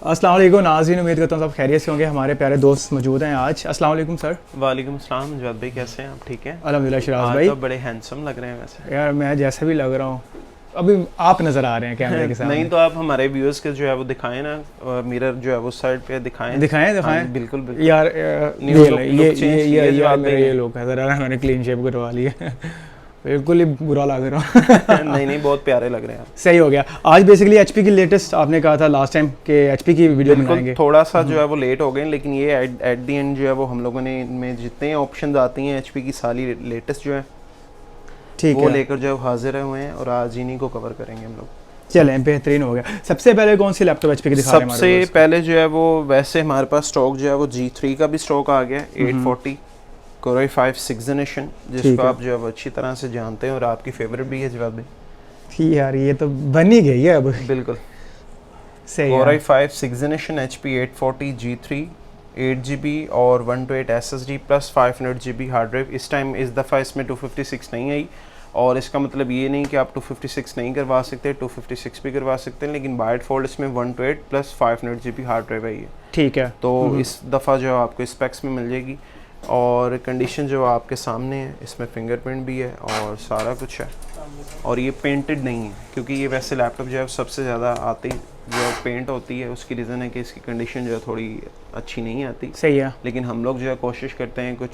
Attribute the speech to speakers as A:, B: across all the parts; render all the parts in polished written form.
A: अस्सलाम वालेकुम नाज़रीन, उम्मीद करता हूँ सब खैरियत से होंगे। हमारे प्यारे दोस्त मौजूद हैं आज। अस्सलाम वालेकुम सर।
B: वालेकुम सलाम। जवाद भाई कैसे हैं आप? ठीक हैं
A: अल्हम्दुलिल्लाह। शिराज भाई
B: तो बड़े हैंडसम लग रहे हैं वैसे।
A: यार मैं जैसा भी लग रहा हूँ, अभी आप नज़र आ रहे हैं कैमरे के सामने।
B: नहीं तो आप हमारे व्यूअर्स के जो है वो दिखाएं ना, मिरर जो है वो साइड पे दिखाएं।
A: दिखाएं
B: हाँ, बिल्कुल बिल्कुल
A: यार ये लोग है ज़रा, मैंने क्लीन शेव करवा लिया बिल्कुल ही बुरा लग रहा हूँ
B: नहीं बहुत प्यारे लग रहे हैं आप।
A: सही हो गया। आज बेसिकली एचपी की लेटेस्ट, आपने कहा था लास्ट टाइम कि एचपी की वीडियो बनाएंगे।
B: थोड़ा सा जो है वो लेट हो गए, लेकिन ये एट द एंड जो है वो हम लोगों ने इनमें जितने ऑप्शन आती हैं एचपी की सारी लेटेस्ट जो है ठीक वो लेकर जो है हाजिर हुए हैं और आज इन्हीं को कवर करेंगे हम लोग।
A: चलें, बेहतरीन हो गया। सबसे पहले कौन सी लैपटॉप एचपी की दिखा रहे हैं?
B: सबसे पहले जो है वो वैसे हमारे पास स्टॉक जो है वो G3 का भी स्टॉक आ गया, 840 Core i5 6th जनरेशन, जिसको आप जो है वो अच्छी तरह से जानते हैं और आपकी फेवरेट भी है जवाब भाई।
A: ठीक यार, ये तो बन ही गई है अब।
B: बिल्कुल
A: सही।
B: Core i5 6th generation HP 840 G3 8GB और 128 SSD plus 500GB hard drive. इस टाइम इस दफ़ा इसमें 256 नहीं आई, और इसका मतलब ये नहीं कि आप 256 नहीं करवा सकते, 256 भी करवा सकते हैं, लेकिन बाय डिफ़ॉल्ट इसमें 128 प्लस 500GB हार्ड ड्राइव आई है।
A: ठीक है,
B: तो इस दफ़ा जो आपको स्पेक्स में मिल जाएगी, और कंडीशन जो आपके सामने है, इसमें फिंगरप्रिंट भी है और सारा कुछ है, और ये पेंटेड नहीं है, क्योंकि ये वैसे लैपटॉप जो है सबसे ज़्यादा आती जो है पेंट होती है। उसकी रीज़न है कि इसकी कंडीशन जो है थोड़ी अच्छी नहीं आती।
A: सही है,
B: लेकिन हम लोग जो है कोशिश करते हैं कुछ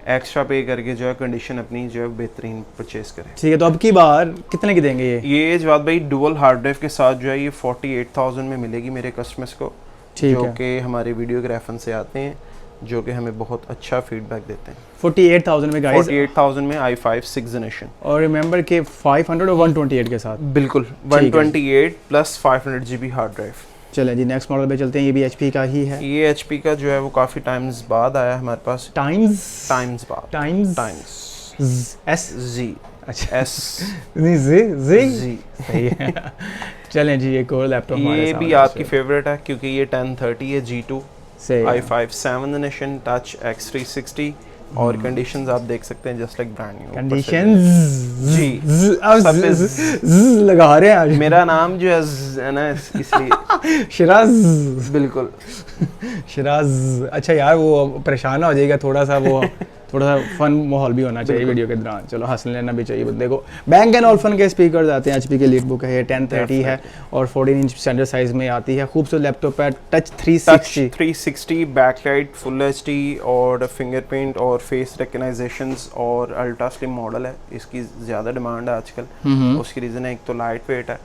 B: एक्स्ट्रा पे करके जो है कंडीशन अपनी जो है बेहतरीन परचेज करें।
A: ठीक है, तो अब की बार कितने की देंगे
B: ये जवाब भाई डुअल हार्ड ड्राइव के साथ जो है ये 48,000 में मिलेगी मेरे कस्टमर्स को, जो कि हमारे वीडियोग्राफर से आते हैं, जो कि हमें बहुत अच्छा फीडबैक देते हैं।
A: 48,000 में गाइस,
B: 48,000 में i5 6th जनरेशन, और
A: रिमेंबर के 500 और 128 के साथ।
B: बिल्कुल 128 प्लस 500GB हार्ड ड्राइव।
A: चलें जी, नेक्स्ट मॉडल पे चलते हैं। ये भी एचपी का ही है।
B: ये एचपी का जो है वो काफ़ी टाइम्स बाद आया हमारे पास। टाइम्स
A: एस
B: जी,
A: अच्छा
B: एस
A: नहीं जी
B: सही
A: है चलें जी, एक और लैपटॉप
B: ये भी आपकी फेवरेट है, क्योंकि ये 1030 है G2 i5 7th generation touch X360, और कंडीशंस आप देख सकते हैं just like brand new.
A: Conditions
B: जी
A: अब लगा रहे हैं आज।
B: मेरा नाम जो है ना इसलिए
A: शिराज,
B: बिल्कुल
A: शिराज। अच्छा यार, वो परेशान हो जाएगा थोड़ा सा, वो थोड़ा सा फन माहौल भी होना चाहिए वीडियो के दौरान। चलो हंस लेना भी चाहिए बंदे को। बैंक एंड ऑल्फन के स्पीकर्स आते हैं, एचपी के लीड बुक है, 1030 है और 14 इंच स्टैंडर्ड साइज में आती है। खूबसूरत लैपटॉप है, टच 360
B: बैकलाइट फुल HD और फिंगरप्रिंट और फेस रिकग्नाइजेशंस, और अल्ट्रा स्लिम मॉडल है। इसकी ज़्यादा डिमांड है आजकल। उसकी रीज़न है एक तो लाइट वेट है,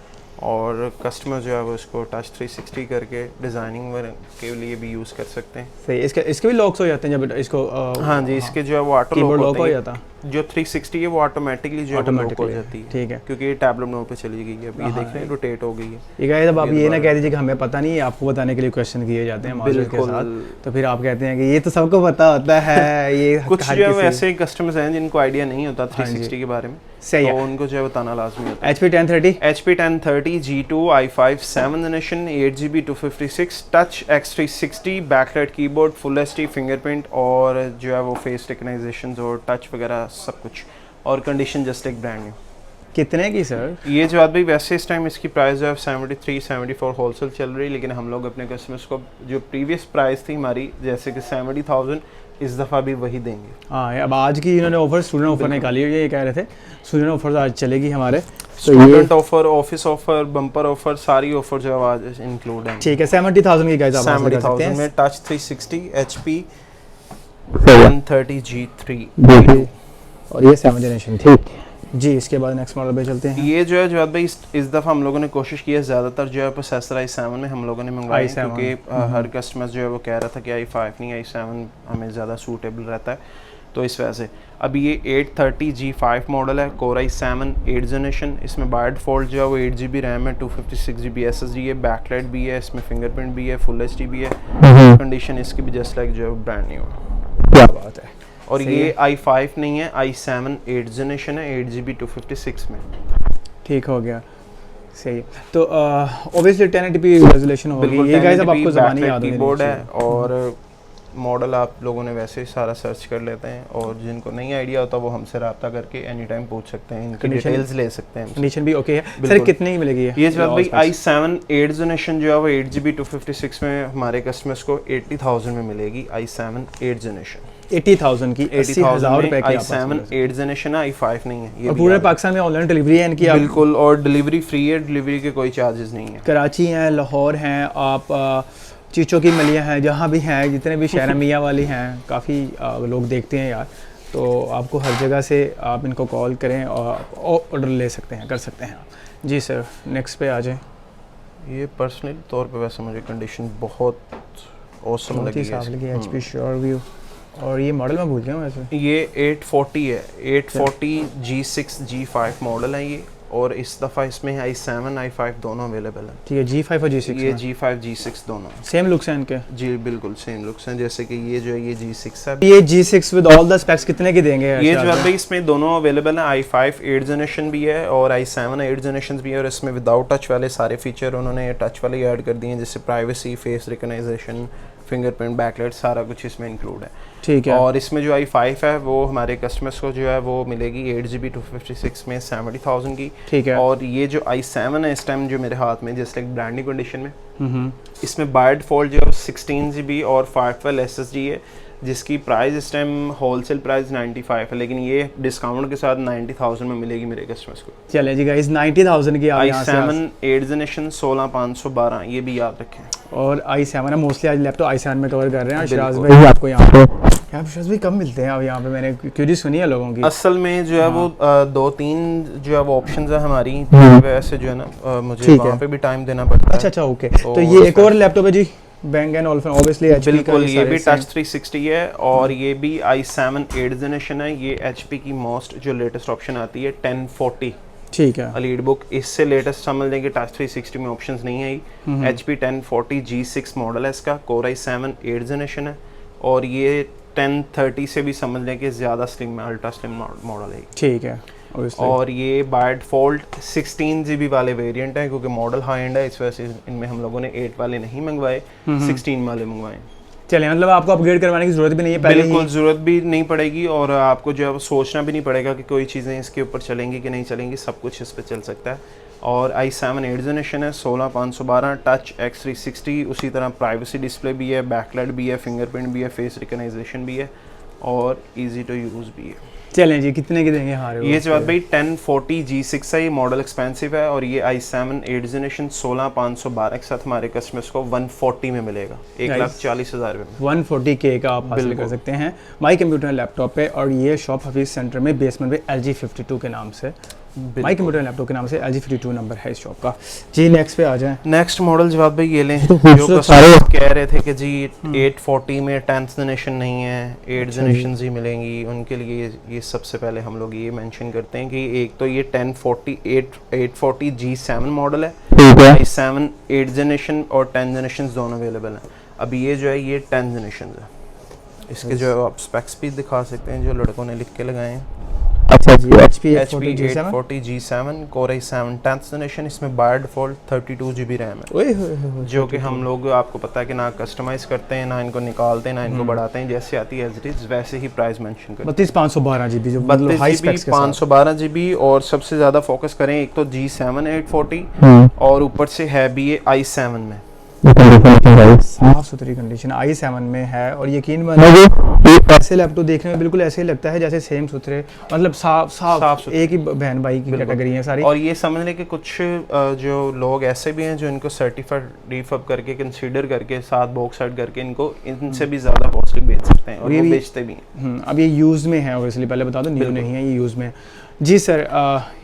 B: और कस्टमर जो है वो इसको टच 360 करके डिज़ाइनिंग के लिए भी यूज़ कर सकते हैं।
A: सही। इसके भी लॉक्स हो जाते हैं जब इसको
B: हाँ जी, इसके जो है वो ऑटो लॉक
A: हो जाता है।
B: जो 360 है वो ऑटोमेटिकली जो है लॉक हो जाती है।
A: ठीक है,
B: क्योंकि ये टैबलेट मोड पे चली गई है। अब ये देख रहे हैं रोटेट हो गई है।
A: ये गाइस, अब आप ये ना कह दीजिए कि हमें पता नहीं है, आपको बताने के लिए क्वेश्चन किए जाते हैं मार्शल के साथ, तो फिर आप कहते हैं कि ये तो सबको पता होता है। ये
B: कुछ जो है ऐसे कस्टमर्स हैं जिनको आइडिया नहीं होता 360 के बारे में,
A: सही है,
B: तो उनको जो है बताना लाजमी होता है।
A: HP
B: 1030 G2 i5 7th generation 8GB 256 touch X360 backlight keyboard full HD fingerprint, और जो है वो फेस रिकग्नाइजेशंस और टच वगैरह सब कुछ, और कंडीशन जस्ट एक ब्रांड न्यू।
A: कितने की सर? ये
B: जवाब भाई वैसे इस टाइम इसकी प्राइस जो है 73-74 होलसेल चल रही है, लेकिन हम लोग अपने कस्टमर्स को जो प्रीवियस प्राइस थी हमारी, जैसे कि 70,000, इस दफ़ा भी वही देंगे।
A: हाँ, अब आज की इन्होंने ऑफर, स्टूडेंट ऑफर निकाली हुई है। ये कह रहे थे स्टूडेंट ऑफर आज चलेगी हमारे,
B: student offer, office offer, bumper offer, सारी ऑफर जो है आज इंक्लूड है।
A: ठीक है, 70,000 की गाइस,
B: 70,000 में टच 360 HP 1030 G3
A: और ये 7th जनरेशन। ठीक जी, इसके बाद नेक्स्ट मॉडल पे चलते हैं।
B: ये जो है जवाब भाई इस दफ़ा हम लोगों ने कोशिश की है, ज़्यादातर जो है प्रोसेसर i7 में हम लोगों ने मंगवाया, क्योंकि हर कस्टमर जो है वो कह रहा था कि i5 नहीं i7 हमें ज़्यादा सूटेबल रहता है, तो इस वजह से। अभी ये 830 G5 मॉडल है, Core i7 8th जनरेशन। इसमें बाय डिफ़ॉल्ट जो है वो 8GB रैम है, 256GB SSD है, बैकलाइट भी है, इसमें फिंगरप्रिंट भी है, फुल HD भी है। कंडीशन इसकी भी जस्ट लाइक जो है ब्रांड न्यू है।
A: क्या बात है।
B: और ये i5 नहीं है, i7 8th जनरेशन है, 8GB 256 में।
A: ठीक हो गया, सही। तो ऑब्वियसली 1080p रेजोल्यूशन होगी। ये गाइस अब आपको ज़बानी याद होगी।
B: कीबोर्ड है, और मॉडल आप लोगों ने वैसे ही सारा सर्च कर लेते हैं, और जिनको नहीं आइडिया होता वो हमसे रब्ता करके एनी टाइम पूछ सकते हैं, इनकी डिटेल्स ले सकते हैं।
A: कंडीशन भी ओके है सर? कितने की मिलेगी
B: ये जवाब भाई i7 8th जनरेशन जो है वो 8GB 256 में हमारे कस्टमर्स को 80,000 में मिलेगी। i7 8th जनरेशन
A: 80,000 की, 80,000 रुपए की।
B: i7 8th जनरेशन है, i5 नहीं है ये।
A: और पूरे पाकिस्तान में ऑनलाइन डिलीवरी है इनकी?
B: बिल्कुल, और डिलीवरी फ्री है, डिलीवरी के कोई चार्जेस नहीं है।
A: कराची हैं, लाहौर हैं, आप चीचों की मलियाँ हैं, जहाँ भी हैं, जितने भी शहर मियाँ वाली हैं, काफ़ी लोग देखते हैं यार, तो आपको हर जगह से आप इनको कॉल करें और ऑर्डर ले सकते हैं, कर सकते हैं। जी सर, नेक्स्ट पे आ जाएं।
B: ये पर्सनल तौर पे वैसे मुझे कंडीशन बहुत ऑसम लगी है।
A: HP श्योरव्यू, और ये मॉडल मैं भूल गया हूँ वैसे।
B: ये 840 है, 840 G6 G5 मॉडल है ये, और इस दफ़ा इसमें i7 i5 दोनों अवेलेबल है।
A: ठीक है, G5 और G6?
B: ये G5 G6 दोनों
A: सेम लुक्स हैं इनके?
B: जी बिल्कुल सेम लुक्स हैं, जैसे कि ये जो है ये G6 है।
A: ये G6 with all the specs कितने की देंगे?
B: ये जो है भाई इसमें दोनों अवेलेबल है, i5 8th जनरेशन भी है और i7 8th जनरेशन भी है, और इसमें विदाउट टच वाले सारे फीचर उन्होंने टच वाले ऐड कर दिए हैं, जैसे privacy, face recognition, fingerprint, backlight, सारा कुछ इसमें इंक्लूड है।
A: ठीक है।
B: और इसमें जो i5 है वो हमारे कस्टमर्स को जो है वो मिलेगी 8GB 256 में 70,000 की।
A: ठीक है।
B: और ये जो i7 है इस टाइम जो मेरे हाथ में, जैसे एक ब्रांड न्यू कंडीशन में, इसमें बाय डिफॉल्ट जो है 16GB और 512 SSD है, जिसकी प्राइस इस टाइम होलसेल प्राइस 95 है, लेकिन ये डिस्काउंट के साथ 90,000 में मिलेगी मेरे कस्टमर्स को।
A: चले जी गाइस, 90,000 की
B: i7 8th जनरेशन 16512, ये भी याद रखें। और
A: i7 है, मोस्टली आज लैपटॉप i7 में कवर कर रहे हैं। शिराज भाई आपको यहाँ पे शिराज भाई कम मिलते हैं अब यहाँ पे, मैंने क्यूरी सुनी है लोगों की।
B: असल में जो है वो 2-3 जो है वो ऑप्शंस है हमारी, वैसे जो है ना मुझे वहाँ पे भी टाइम देना पड़ता है।
A: अच्छा ओके, तो ये एक और लैपटॉप है जी, Bang & Olufsen ऑब्वियसली HP का।
B: बिल्कुल, ये भी टच 360 है, और ये भी i7 8th जनरेशन है। ये HP की मोस्ट जो लेटेस्ट ऑप्शन आती है 1040।
A: ठीक है।
B: लीड बुक इससे लेटेस्ट समझ लेंगे, टच 360 में ऑप्शंस नहीं आई। HP 1040 G6 मॉडल है इसका, Core i7 8th जनरेशन है, और ये 1030 से भी समझ लें कि ज़्यादा स्लिम है, अल्ट्रा स्लिम मॉडल है।
A: ठीक है।
B: और ये बाय डिफॉल्ट 16GB वाले वेरिएंट है, क्योंकि मॉडल हाई एंड है, इस वजह से इनमें हम लोगों ने 8 वाले नहीं मंगवाए, 16 वाले मंगवाए।
A: चलिए, मतलब आपको अपग्रेड करवाने की जरूरत भी नहीं है पहले?
B: बिल्कुल ज़रूरत भी नहीं पड़ेगी, और आपको जो है वो सोचना भी नहीं पड़ेगा कि कोई चीज़ें इसके ऊपर चलेंगी कि नहीं चलेंगी, सब कुछ इस पर चल सकता है। और i7 8th जनरेशन है, 16512, टच X360, उसी तरह प्राइवेसी डिस्प्ले भी है, बैकलाइट भी है, फिंगरप्रिंट भी है, फेस रिकग्नाइजेशन भी है, और ईजी टू यूज़ भी है।
A: चलें जी, कितने की देंगे हमारे?
B: ये जवाब भाई 1040 G6 है, ये मॉडल एक्सपेंसिव है, और ये i7 8th जनरेशन 16512 के साथ हमारे कस्टमर्स को 140 में मिलेगा, 1,40,000 रुपये में।
A: 140K का आप हासिल कर सकते हैं माई कंप्यूटर लैपटॉप पे, और ये शॉप हफीज सेंटर में बेसमेंट पे LG52 के नाम से, माई कंप्यूटर लैपटॉप के नाम से LG52 नंबर है इस शॉप का। जी नेक्स्ट पे आ जाएं।
B: नेक्स्ट मॉडल जवाब भाई ये लें,
A: तो
B: जो कस्टमर कह रहे थे कि जी 840 में 10th जनरेशन नहीं है, 8th जनरेशन ही मिलेंगी, उनके लिए ये सबसे पहले हम लोग ये मेंशन करते हैं कि एक तो ये 840 G7 मॉडल है, i7 8th जनरेशन और 10th जनरेशन दोनों अवेलेबल हैं। अभी ये जो है ये 10th जनरेशन है, इसके जो है आप स्पेक्स भी दिखा सकते हैं जो लड़कों ने लिख के लगाए हैं।
A: अच्छा जी, HP
B: 840 G7 Core i7 10th generation, इसमें बाय डिफॉल्ट 32GB रैम है, जो कि हम लोग आपको पता है कि ना कस्टमाइज करते हैं, ना इनको निकालते हैं, ना इनको बढ़ाते हैं, जैसे आती है एज इट इज वैसे ही प्राइस मेंशन करते हैं।
A: 32/512GB जो
B: 32GB 512GB, और सबसे ज़्यादा फोकस करें एक तो G7 840, और ऊपर से है भी ये i7 में
A: साफ सुथरी कंडीशन i7 में है, और यकीन मानिए ऐसे लैपटॉप देखने में बिल्कुल ऐसे ही लगता है जैसे सेम सुथरे, मतलब साफ एक ही बहन भाई की कैटेगरी है सारी।
B: और ये समझ लें कि कुछ जो लोग ऐसे भी हैं जो इनको सर्टिफाइड रिफर्ब करके कंसीडर करके साथ बॉक्स सेट करके इनको इनसे भी ज़्यादा कॉस्टली बेच सकते हैं, और ये बेचते भी हैं।
A: अब ये यूज़ में है, ऑब्वियसली पहले बता दो, न्यू नहीं है, ये यूज़ में। जी सर,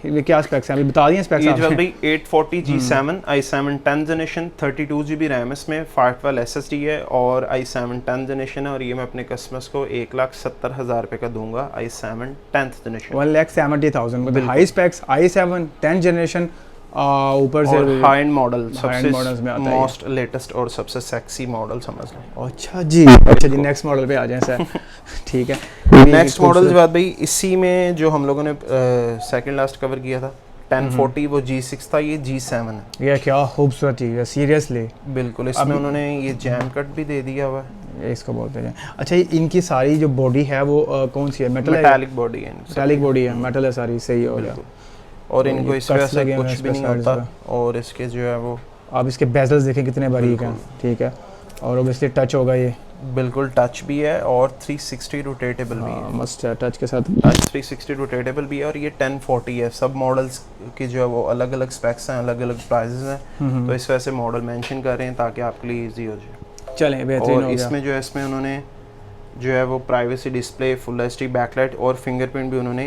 A: ये क्या स्पेक्स हैं अभी बता दिए स्पेक्स?
B: ये जो भाई 840 G7 i7 10th generation 32GB RAM, इसमें 512 SSD है, और i7 10th जनरेशन है, और ये मैं अपने कस्टमर्स को 1,70,000 रुपये का दूंगा। i7 10th जनरेशन
A: 1,70,000 में high specs i7 10th generation, ऊपर से
B: हाई एंड मॉडल, सबसे मोस्ट लेटेस्ट और सबसे सेक्सी मॉडल समझ लें।
A: अच्छा जी, अच्छा जी, नेक्स्ट मॉडल पे आ जाएं सर। ठीक है,
B: नेक्स्ट मॉडल के बाद भाई इसी में जो हम लोगों ने सेकंड लास्ट कवर किया था 1040, वो G6 था, ये G7 है।
A: ये क्या खूबसूरत चीज़ है, सीरियसली।
B: बिल्कुल, इसमें उन्होंने ये जैम कट भी दे दिया हुआ है।
A: ये इसको बोलते हैं। अच्छा, इनकी सारी जो बॉडी है वो कौन सी है? मेटल है?
B: मेटालिक बॉडी है,
A: मेटालिक बॉडी है, मेटल है सारी, सही हो गया।
B: और इनको इस वजह से कुछ भी नहीं होता।
A: पे।
B: और इसके जो है वो
A: आप इसके बेजल्स देखें कितने बारीक हैं, ठीक है। और ऑब्वियसली टच होगा ये,
B: बिल्कुल टच भी है और 360 रोटेटेबल भी है।
A: मस्त है, टच के साथ
B: टच 360 रोटेटेबल भी है। और ये 1040 है। सब मॉडल्स की जो है वो अलग अलग स्पेक्स हैं, अलग अलग प्राइजेस हैं, तो इस वजह से मॉडल मेंशन कर रहे हैं ताकि आपके लिए इजी हो जाए।
A: चलें, बेहतरीन हो
B: और
A: गया।
B: इसमें जो है इसमें उन्होंने जो है वो privacy display, full HD backlight और फिंगरप्रिंट भी उन्होंने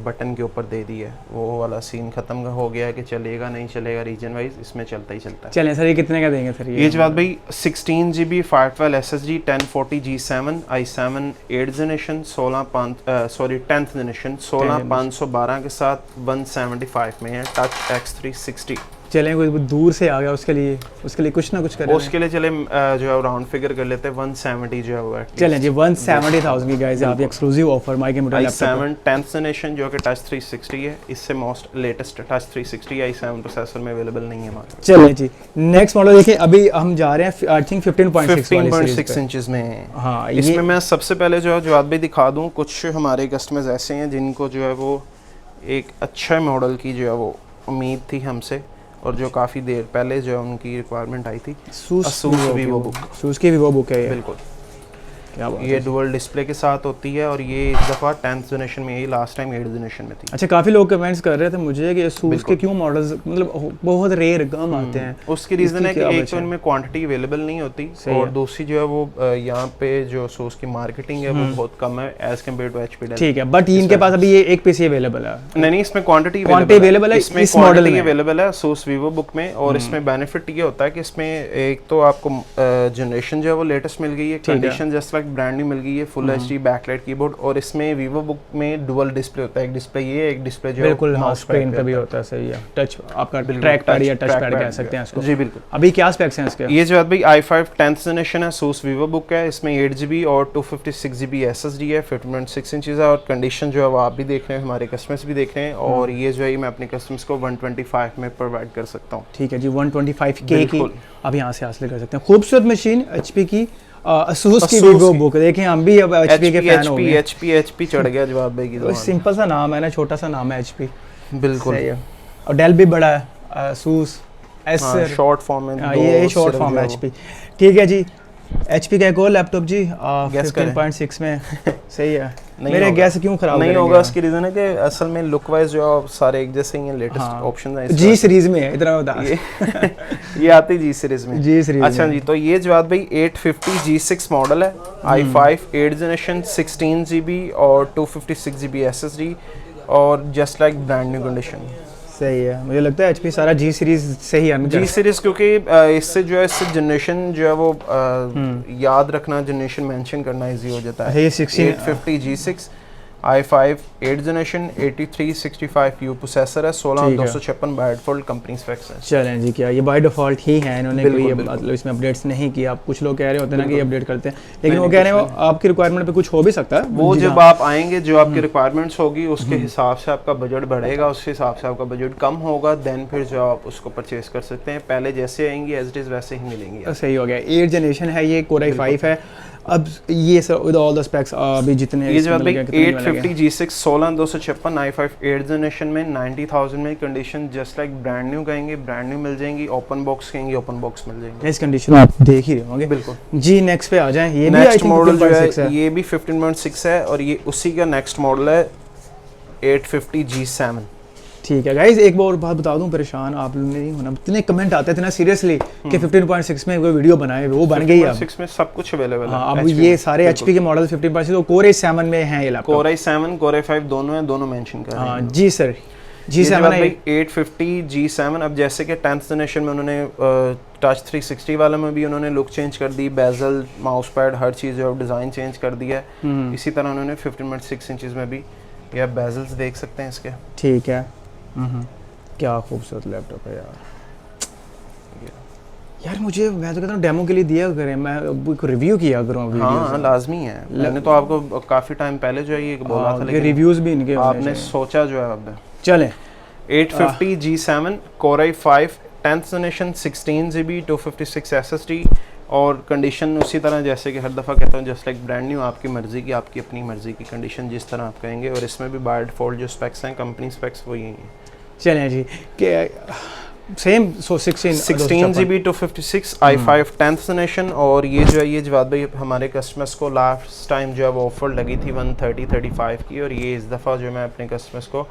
B: बटन के ऊपर दे दी है। वो वाला सीन खत्म हो गया है कि चलेगा नहीं चलेगा रीजन वाइज, इसमें चलता ही चलता है।
A: चलें सर, ये कितने का देंगे सर?
B: ये जवाब भाई 16 GB 512 SSD 1040 G7 i7 8th generation 10th generation 16512 के साथ 175 में है। Touch X360।
A: चलें, कोई दूर से आ गया उसके लिए कुछ ना कुछ करें।
B: उसके लिए चले जो है राउंड फिगर कर लेते हैं 170 जो है वो।
A: चलें जी, 170,000 की गाइस आप एक्सक्लूसिव ऑफर माइक मोटर लैपटॉप
B: i7 10th जनरेशन जो कि टच 360 है। इससे most latest touch 360 i7 processor में अवेलेबल नहीं है हमारे।
A: चलें जी, नेक्स्ट मॉडल देखिए। अभी हम जा रहे हैं आई थिंक
B: 15.6 इंचेस में।
A: हाँ,
B: इसमें मैं सबसे पहले जो है जवाब भी दिखा दूं, कुछ हमारे कस्टमर्स ऐसे हैं जिनको जो है वो एक अच्छा मॉडल की जो है वो उम्मीद थी हमसे, और जो काफ़ी देर पहले जो है उनकी रिक्वायरमेंट आई थी।
A: Asus
B: Vivo book.
A: Asus की वीवो बुक है ये।
B: बिल्कुल,
A: क्या बात
B: ये
A: है।
B: डुअल डिस्प्ले के साथ होती है और ये इस दफ़ा 10th जनरेशन में, यही लास्ट टाइम 8th जनरेशन में थी।
A: अच्छा, काफ़ी लोग कमेंट्स कर रहे थे मुझे कि Asus के क्यों मॉडल्स मतलब बहुत रेयर कम आते हैं।
B: उसकी रीज़न है कि एक तो इनमें क्वांटिटी अवेलेबल नहीं होती, और दूसरी जो है वो यहाँ पे जो Asus की मार्केटिंग है वो बहुत कम है एज कम्पेयर टू HP।
A: ठीक है, बट इनके पास अभी ये एक पीस ही अवेलेबल है।
B: नहीं, इसमें क्वांटिटी
A: अवेलेबल है,
B: इसमें
A: इस मॉडल में
B: अवेलेबल है Asus वीवो बुक में। और इसमें बेनिफिट ये होता है कि इसमें एक तो आपको जनरेशन जो है वो लेटेस्ट मिल गई है, condition just like brand new मिल गई है, फुल एचडी बैकलाइट कीबोर्ड। और इसमें वीवो बुक में डुअल डिस्प्ले होता है, एक डिस्प्ले ये, एक डिस्प्ले जो
A: बिल्कुल माउस स्क्रीन पे भी होता है, सही है। टच आपका ट्रैक पैड या टच पैड कह सकते हैं इसको।
B: जी बिल्कुल।
A: अभी क्या स्पेक्स हैं इसके?
B: ये जो है भाई i5 10th जनरेशन है, Asus वीवो बुक है। इसमें 8GB और 256GB SSD है, 15.6 इंचेस है। और कंडीशन जो है वो आप भी देख रहे हैं, हमारे कस्टमर्स भी देख रहे हैं, और ये जो है मैं अपने कस्टमर्स को 125 में प्रोवाइड कर सकता हूँ।
A: ठीक है जी, 125K की आप यहाँ से हासिल कर सकते हैं। खूबसूरत मशीन HP की Asus की वीवो बुक। देखें हम भी अब HP के फैन हो गए।
B: HP चढ़ गया जवाब भाई की।
A: सिंपल सा नाम है ना, छोटा सा नाम है HP।
B: बिल्कुल।
A: और डेल भी बड़ा है, Asus Acer
B: शॉर्ट फॉर्म में,
A: ये शॉर्ट फॉर्म है HP। ठीक है जी, HP का एक और लैपटॉप जी 15.6 में। सही है। मेरे गैस क्यों खराब
B: नहीं होगा, उसकी रीजन है कि असल में लुक वाइज जो सारे एक जैसे ही हैं, लेटेस्ट ऑप्शन है।
A: जी सीरीज में है, इतना बता।
B: ये आती जी सीरीज में।
A: जी सीरीज।
B: अच्छा जी, तो ये जवाब भाई 850 G6 मॉडल है, i5 8th जनरेशन 16GB और 256GB SSD और just like brand new condition.
A: सही है, मुझे लगता है HP सारा जी सीरीज से ही है।
B: जी सीरीज क्योंकि इससे जो है इससे जनरेशन जो है वो याद रखना, जनरेशन मेंशन करना इजी हो जाता है। 850 G6 i5 8th generation 8365U processor है, 16256 बाय डिफॉल्ट कंपनी स्पेक्स है।
A: चलें जी, क्या ये बाय डिफॉल्ट ही है, इन्होंने कोई मतलब इसमें अपडेट्स नहीं किया। आप कुछ लोग कह रहे होते हैं ना कि ये अपडेट करते हैं, लेकिन वो कह रहे हैं आपकी रिक्वायरमेंट पे कुछ हो भी सकता है।
B: वो जब आप आएंगे, जो आपकी रिक्वायरमेंट्स होगी उसके हिसाब से आपका बजट बढ़ेगा, उसके हिसाब से आपका बजट कम होगा, देन फिर जो आप उसको परचेज कर सकते हैं। पहले जैसे आएंगी एज इट इज वैसे ही मिलेंगी।
A: सही हो गया। 8th जनरेशन है ये, Core i5 है। अब ये sir with all the specs अभी जितने
B: ये जवाब भाई 850 G6 16256 i5 8th जनरेशन में 90,000 में condition just like brand new कहेंगे, ब्रांड न्यू मिल जाएंगी। ओपन बॉक्स कहेंगे, ओपन बॉक्स मिल जाएंगे।
A: इस कंडीशन में आप देख ही रहे होंगे।
B: बिल्कुल जी।
A: नेक्स्ट पे आ जाएं। ये भी
B: नेक्स्ट मॉडल जो है ये भी 15.6 है और ये उसी का नेक्स्ट मॉडल है 850 G7।
A: ठीक है गाइज, एक बार बात बता दूं, परेशान आप लोग नहीं होना। इतने कमेंट आते थे ना सीरियसली कि 15.6 में कोई वीडियो बनाए, वो बन गई है।
B: 15.6 में सब कुछ अवेलेबल है।
A: अब ये सारे HP के मॉडल 15.6 तो Core i7 में हैं ये laptop.
B: Core i7 Core i5 दोनों हैं, दोनों मेंशन कर रहे हैं।
A: जी सर, G7
B: है 850 G7। अब जैसे कि 10th जनरेशन में उन्होंने टच 360 वाले में भी उन्होंने लुक चेंज कर दी, बेजल, माउस पैड, हर चीज़ जो डिज़ाइन चेंज कर दिया है। इसी तरह उन्होंने 15.6 इंचेस में भी ये आप बेजल्स देख सकते हैं इसके।
A: ठीक है। क्या खूबसूरत लैपटॉप है यार। यार मुझे, मैं तो कहता हूँ डेमो के लिए दिया करें, मैं रिव्यू किया करूँ।
B: हाँ लाजमी है। मैंने तो आपको काफ़ी टाइम पहले जो है ये बोला था, लेकिन
A: रिव्यूज़ भी इनके
B: आपने सोचा जो है। अब
A: चलें
B: 850 G7 Core i5 10th generation 16GB 256 SSD और कंडीशन उसी तरह जैसे कि हर दफ़ा कहता हूँ जस्ट लाइक ब्रांड न्यू, आपकी मर्ज़ी की, आपकी अपनी मर्ज़ी की कंडीशन जिस तरह आप कहेंगे। और इसमें भी बाय डिफ़ॉल्ट जो स्पेक्स हैं कंपनी स्पेक्स वो यही हैं।
A: चलें जी कि same
B: 16 GB 256 i5 10th generation. और ये जो है ये जवाद भाई हमारे कस्टमर्स को लास्ट टाइम जो है वो ऑफर लगी थी 130-35 की, और ये इस दफ़ा जो मैं अपने कस्टमर्स को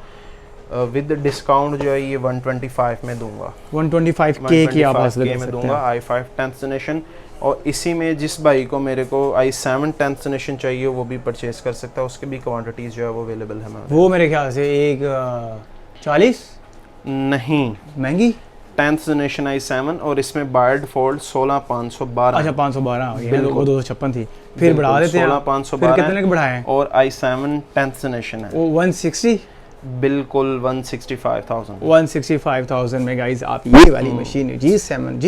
B: विद डिस्काउंट जो है ये 125 में दूंगा।
A: 125K की आप हासिल कर
B: में
A: सकते
B: दूंगा
A: हैं।
B: i5 10th generation. और इसी में जिस भाई को मेरे को i7 10th जनरेशन चाहिए वो भी परचेज कर सकता है, उसके भी क्वांटिटीज जो है वो अवेलेबल है हमारे।
A: वो मेरे ख्याल से एक 40
B: नहीं,
A: महंगी
B: 10th जनरेशन i7 और इसमें बाय डिफॉल्ट 16512।
A: अच्छा 512 ये
B: बिल्कुल।
A: वो 256 थी, फिर बढ़ा देते हैं
B: 16512
A: फिर कितने के बढ़ाए हैं?
B: और i7 10th जनरेशन है
A: वो 160
B: बिल्कुल 165,000।
A: 165,000 में गाइस आप ये वाली machine G7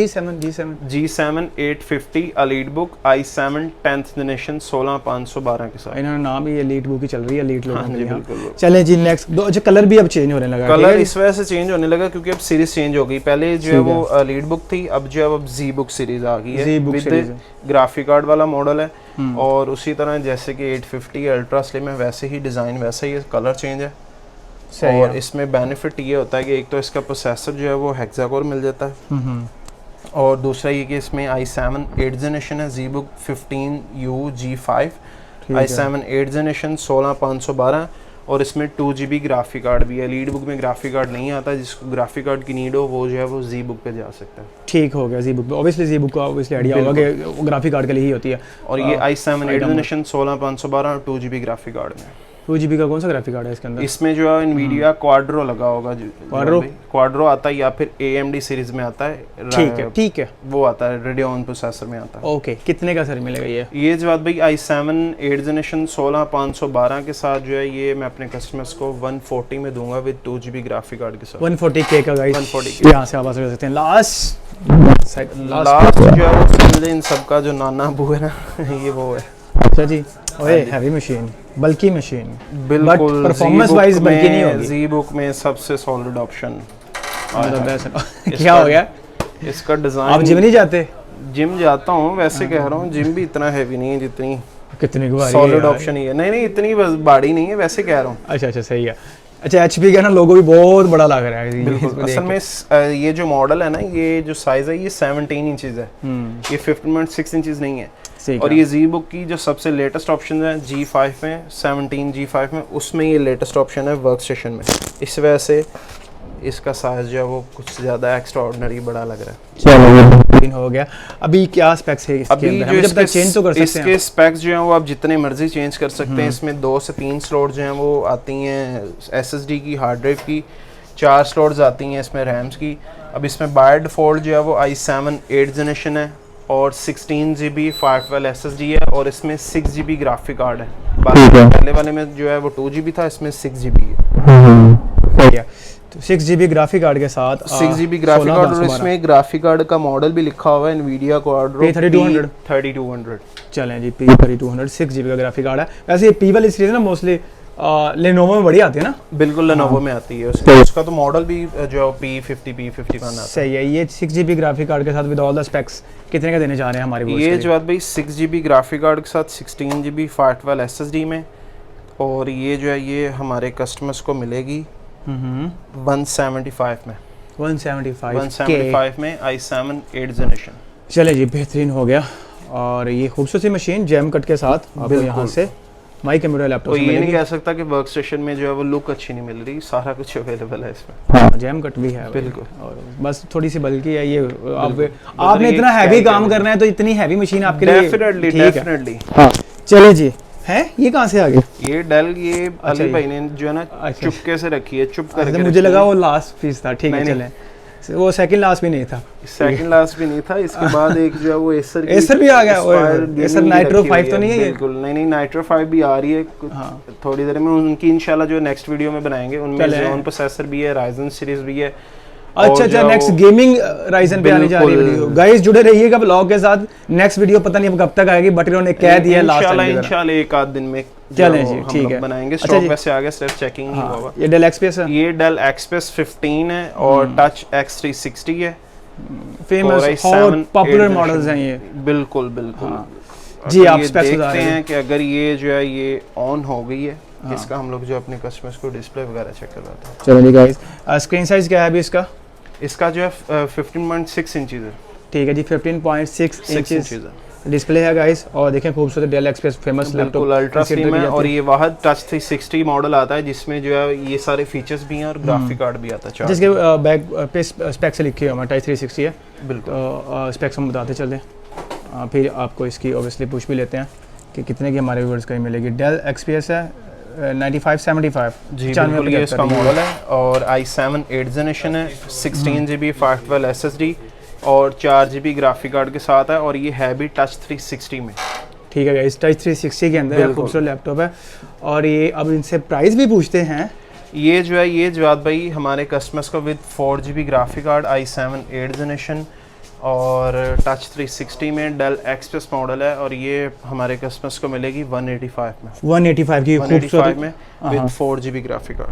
B: 850 elite book i7 10th generation 16512 के साथ।
A: इन्होंने नाम ही एलीट बुक ही चल रही है एलीट लोगों
B: हाँ
A: के
B: जी,
A: लिए।
B: बिल्कुल।
A: चलें जी नेक्स्ट दो। अच्छा कलर भी अब चेंज होने लगा,
B: कलर इस वजह से चेंज होने लगा क्योंकि अब सीरीज चेंज हो गई। पहले जो है वो एलीट बुक थी, अब जो है अब जी बुक सीरीज आ गई है विद ग्राफिक कार्ड वाला मॉडल है। और उसी तरह जैसे कि 850 अल्ट्रा स्लिम है वैसे ही डिज़ाइन वैसे ही कलर चेंज है। और इसमें बेनिफिट ये होता है कि एक तो इसका प्रोसेसर जो है वो हेक्सा-कोर मिल जाता है, और दूसरा ये कि इसमें i7 8th जनरेशन है ZBook 15U G5 i7 8th generation 16512 और इसमें 2GB ग्राफिक कार्ड भी है। लीड बुक में ग्राफिक कार्ड नहीं आता, जिसको ग्राफिक कार्ड की नीड हो वो जो है वो ZBook पे जा सकता है।
A: ठीक हो गया ZBook पे, ऑब्वियसली ZBook का ऑब्वियसली आइडिया होगा कि वो ग्राफिक कार्ड के लिए ही होती है।
B: और ये i7 8th जनरेशन 16512 और 2GB ग्राफिक कार्ड में।
A: 2GB का कौन सा ग्राफिक कार्ड है इसके अंदर?
B: इसमें जो है NVIDIA क्वाड्रो लगा होगा, क्वाड्रो आता है या फिर AMD सीरीज में आता है।
A: ठीक है
B: वो आता है रेडियन प्रोसेसर में आता है।
A: ओके कितने का सर मिलेगा
B: ये जवाब भाई i7 8th जनरेशन 16512 के साथ जो है ये मैं अपने कस्टमर्स को 140 में दूंगा विद 2GB ग्राफिक कार्ड के साथ।
A: 140K का गाइस,
B: 140K
A: यहाँ से आप आ सकते हैं। लास्ट
B: जो है वो समझे इन सबका जो नाना अबू है ना ये वो है।
A: अच्छा जी, ओए हैवी मशीन, बल्कि मशीन,
B: बिल्कुल
A: परफॉर्मेंस वाइज बल्कि नहीं होगी।
B: ZBook में सबसे सॉलिड ऑप्शन
A: क्या हो गया
B: इसका डिजाइन।
A: आप जिम नहीं जाते?
B: जिम जाता हूँ, वैसे कह रहा हूँ जिम भी इतना हैवी नहीं है जितनी
A: कितनी
B: सॉलिड ऑप्शन ही है। नहीं इतनी बड़ी नहीं है, वैसे कह रहा हूँ।
A: अच्छा सही है। अच्छा HP का ना लोगो भी बहुत बड़ा लग रहा है।
B: बिल्कुल, असल में ये जो मॉडल है ना, ये जो साइज है ये 17 इंचेस है, ये 15.6 इंचेस नहीं है। और ये ZBook की जो सबसे लेटेस्ट ऑप्शन है G5 में 17 G5 में, उसमें ये लेटेस्ट ऑप्शन है वर्क स्टेशन में। इस वजह से इसका साइज जो है वो कुछ ज़्यादा एक्स्ट्रा ऑर्डिनरी बड़ा लग रहा है।
A: चलो हो गया। अभी क्या स्पेक्स है इसके
B: अभी
A: अंदर? जब तक चेंज तो कर सकते हैं
B: इसके स्पेक्स जो हैं वो आप जितने मर्जी चेंज कर सकते हैं। इसमें 2 से 3 स्लॉट जो हैं वो आती हैं SSD की, हार्ड ड्राइव की, 4 स्लॉट्स आती हैं इसमें रैम्स की। अब इसमें बाय डिफ़ॉल्ट जो है वो i7 8th जनरेशन है और 16GB 512 SSD है और इसमें 6GB ग्राफिक कार्ड है। बाकी पहले वाले में जो है वो 2GB था, इसमें 6GB है।
A: तो 6GB ग्राफिक कार्ड के साथ
B: 6GB ग्राफिक कार्ड और इसमें ग्राफिक कार्ड का मॉडल भी लिखा हुआ है NVIDIA क्वाड्रो P3200।
A: चलें जी P3200 6GB का ग्राफिक कार्ड है। वैसे ये P वाली सीरीज ना मोस्टली लेनोवो में बड़ी आती है ना?
B: बिल्कुल लेनोवो में आती है। उसका तो मॉडल भी जो P50 P51 आता है।
A: सही है। ये 6GB ग्राफिक कार्ड के साथ विद ऑल द स्पेक्स कितने का देने जा रहे हैं हमारे
B: ये जो बात भाई 6GB ग्राफिक कार्ड के साथ 16GB 512 SSD में, और ये जो है ये हमारे कस्टमर्स को मिलेगी 175 में।
A: 175
B: में i7 8th जनरेशन।
A: चले जी बेहतरीन हो गया। और ये खूबसूरत सी मशीन जैम कट के साथ आपको यहाँ से माई कंप्यूटर लैपटॉप
B: तो ये नहीं कह सकता कि वर्क स्टेशन में जो है वो लुक अच्छी नहीं मिल रही, सारा कुछ अवेलेबल है इसमें।
A: हाँ जैम कट भी है
B: बिल्कुल।
A: और बस थोड़ी सी बल्कि है ये आपने इतना हैवी काम करना है तो इतनी हैवी मशीन आपके लिए
B: डेफिनेटली।
A: हाँ चले जी। है ये कहाँ से आ गया?
B: ये डेल ये अली भाई ने जो है ना चुपके से रखी है, चुप करके।
A: मुझे लगा वो लास्ट पीस था। ठीक है चलें, वो सेकंड लास्ट भी नहीं था।
B: सेकंड लास्ट भी नहीं था। इसके बाद एक जो है वो एसर
A: भी आ गया। एसर नाइट्रो 5 तो नहीं है?
B: बिल्कुल नहीं नाइट्रो 5 भी आ रही है। हाँ। थोड़ी देर में उनकी इंशाल्लाह जो नेक्स्ट वीडियो में बनाएंगे, उनमें ज़ेन प्रोसेसर भी है, राइजन सीरीज भी है।
A: अच्छा नेक्स्ट गेमिंग राइजन पे आने जा रही है वीडियो। गाइस जुड़े रहिएगा ब्लॉग के साथ। नेक्स्ट वीडियो पता नहीं कब तक आएगी, बट इन्होंने कह दिया
B: इंशाल्लाह एक आध दिन में।
A: चलें जी ठीक है
B: बनाएंगे। स्टॉक वैसे आ गया, सिर्फ चेकिंग ही होगा।
A: ये डेल XPS है?
B: ये डेल XPS 15 है और टच X360 है।
A: फेमस
B: Core i7
A: और पॉपुलर
B: 8th
A: मॉडल्स हैं
B: generation।
A: ये।
B: बिल्कुल बिल्कुल।
A: हाँ। जी, आप
B: ये
A: specs बता
B: देखते
A: रहे थे।
B: हैं कि अगर ये जो है ये ऑन हो गई है, इसका हम लोग जो अपने कस्टमर्स को डिस्प्ले वगैरह चेक करवाते हैं।
A: चलो जी गाइस, स्क्रीन साइज क्या है अभी इसका?
B: इसका जो है 15.6 इंचेस है।
A: ठीक है जी, 15.6
B: 6
A: इंचेस
B: इंचेस है।
A: डिस्प्ले है गाइस। और देखें खूबसूरत डेल एक्सपीएस फेमस लैपटॉप
B: बिल्कुल अल्ट्रा स्लिम है और ये वाहद टच 360 मॉडल आता है जिसमें जो है ये सारे फीचर्स भी हैं और ग्राफिक कार्ड भी आता है।
A: जिसके बैक पे स्पेक्स से लिखे हुए हैं टच 360 है।
B: बिल्कुल।
A: तो स्पेक्स हम बताते चलते हैं, फिर आपको इसकी ऑब्वियसली पूछ भी लेते हैं कि कितने की हमारे व्यूअर्स को मिलेगी। डेल एक्सपीएस है 9575
B: जी बिल्कुल, ये इसका मॉडल है और i7 8th जनरेशन है, 16GB 512 SSD और 4GB ग्राफिक कार्ड के साथ है और ये है भी टच 360 में।
A: ठीक है गाइस, टच 360 के अंदर खूबसूरत लैपटॉप है। और ये अब इनसे प्राइस भी पूछते हैं।
B: ये जो है ये जवाब भाई हमारे कस्टमर्स को with 4GB graphic card i7 8th generation और टच 360 में डेल एक्सप्रेस मॉडल है और ये हमारे कस्टमर्स को मिलेगी 185 में।
A: 185 की
B: 185 में with 4GB graphic card.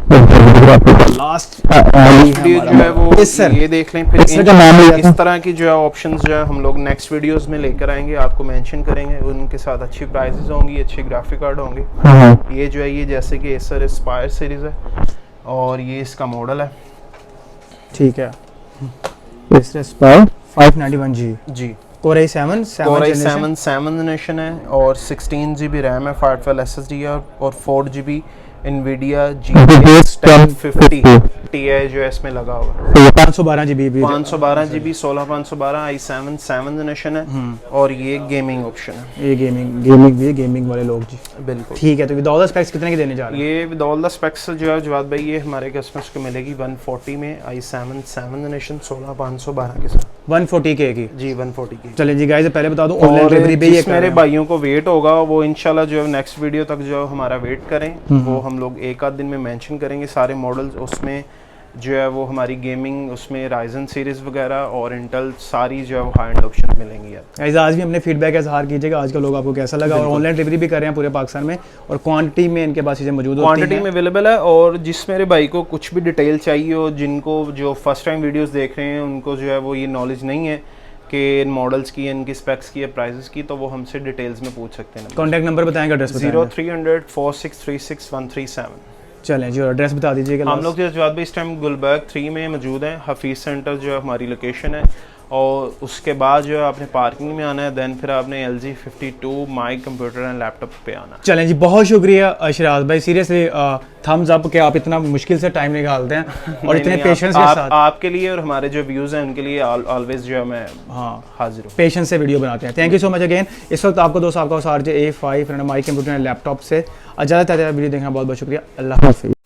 A: Last
B: video जो है वो ये देख लें, फिर इस तरह की जो है ऑप्शंस जो है हम लोग नेक्स्ट वीडियोस में लेकर आएंगे, आपको मेंशन करेंगे, उनके साथ अच्छी प्राइसेस होंगी, अच्छे ग्राफिक कार्ड होंगे। ये जो है ये जैसे कि एसर एस्पायर सीरीज है और ये इसका मॉडल है।
A: ठीक है, एसर एस्पायर 591G
B: जी।
A: Core i7
B: 7 जनरेशन है और 16GB रैम है, 512 SSD है और 4GB NVIDIA GTX 1050 Ti जो है इसमें लगा हुआ है।
A: 512GB
B: 512GB 16512 i7 7 जनरेशन है और ये गेमिंग ऑप्शन है।
A: ये गेमिंग भी है, गेमिंग वाले लोग जी।
B: बिल्कुल।
A: ठीक है, तो विद ऑल द स्पेक्स कितने की देने जा रहे हैं?
B: ये विद ऑल द स्पेक्स जो है जवाद भाई ये हमारे कस्टमर्स को मिलेगी 140 में i7 7 जनरेशन 16512 के साथ।
A: 140K की?
B: जी 140 की।
A: चलिए जी गाइस, पहले बता दूं ऑनलाइन डिलीवरी पे ये
B: मेरे भाइयों को वेट होगा वो इंशाल्लाह जो है नेक्स्ट वीडियो तक जो हमारा वेट करें, वो हम लोग एक आध दिन में मेंशन करेंगे सारे मॉडल्स। उसमें जो है वो हमारी गेमिंग उसमें राइजन सीरीज वगैरह और इंटेल सारी जो है वो हाई एंड ऑप्शन मिलेंगी। गाइस
A: आज भी अपने फीडबैक इजहार कीजिएगा, आज का लोग आपको कैसा लगा। और ऑनलाइन डिलीवरी भी कर रहे हैं पूरे पाकिस्तान में और क्वांटिटी में इनके पास चीज़ें मौजूद होती हैं,
B: क्वांटिटी में अवेलेबल है। और जिस मेरे भाई को कुछ भी डिटेल चाहिए हो, जिनको जो फर्स्ट टाइम वीडियोस देख रहे हैं उनको जो है वो ये नॉलेज नहीं है कि इन मॉडल्स की, इनकी स्पेक्स की, प्राइसेस की, तो वो हमसे डिटेल्स में पूछ सकते हैं।
A: कॉन्टैक्ट नंबर बताएंगे, एड्रेस बताएंगे।
B: 0300 4636 137।
A: चलें जी, और एड्रेस बता दीजिएगा।
B: हम लोग जो जवाब भी इस टाइम गुलबर्ग 3 में मौजूद हैं। हफीज़ सेंटर जो है हमारी लोकेशन है और उसके बाद जो है आपने पार्किंग में आना है, देन फिर आपने LG 52 my computer and laptop पे आना है।
A: चलें जी, बहुत शुक्रिया शराज भाई, सीरियसली थम्स अप कि आप इतना मुश्किल से टाइम निकालते हैं और इतने पेशेंस के साथ।
B: आपके लिए और हमारे जो व्यूज़ हैं उनके लिए ऑलवेज जो है मैं हाजिर हूँ,
A: पेशेंस से वीडियो बनाते हैं। Thank you so much again. इस वक्त आपको दोस्त आपका RJ A5 my computer and laptop से इजाज़त है। वीडियो देखना बहुत बहुत शुक्रिया। अल्लाह हाफिज़।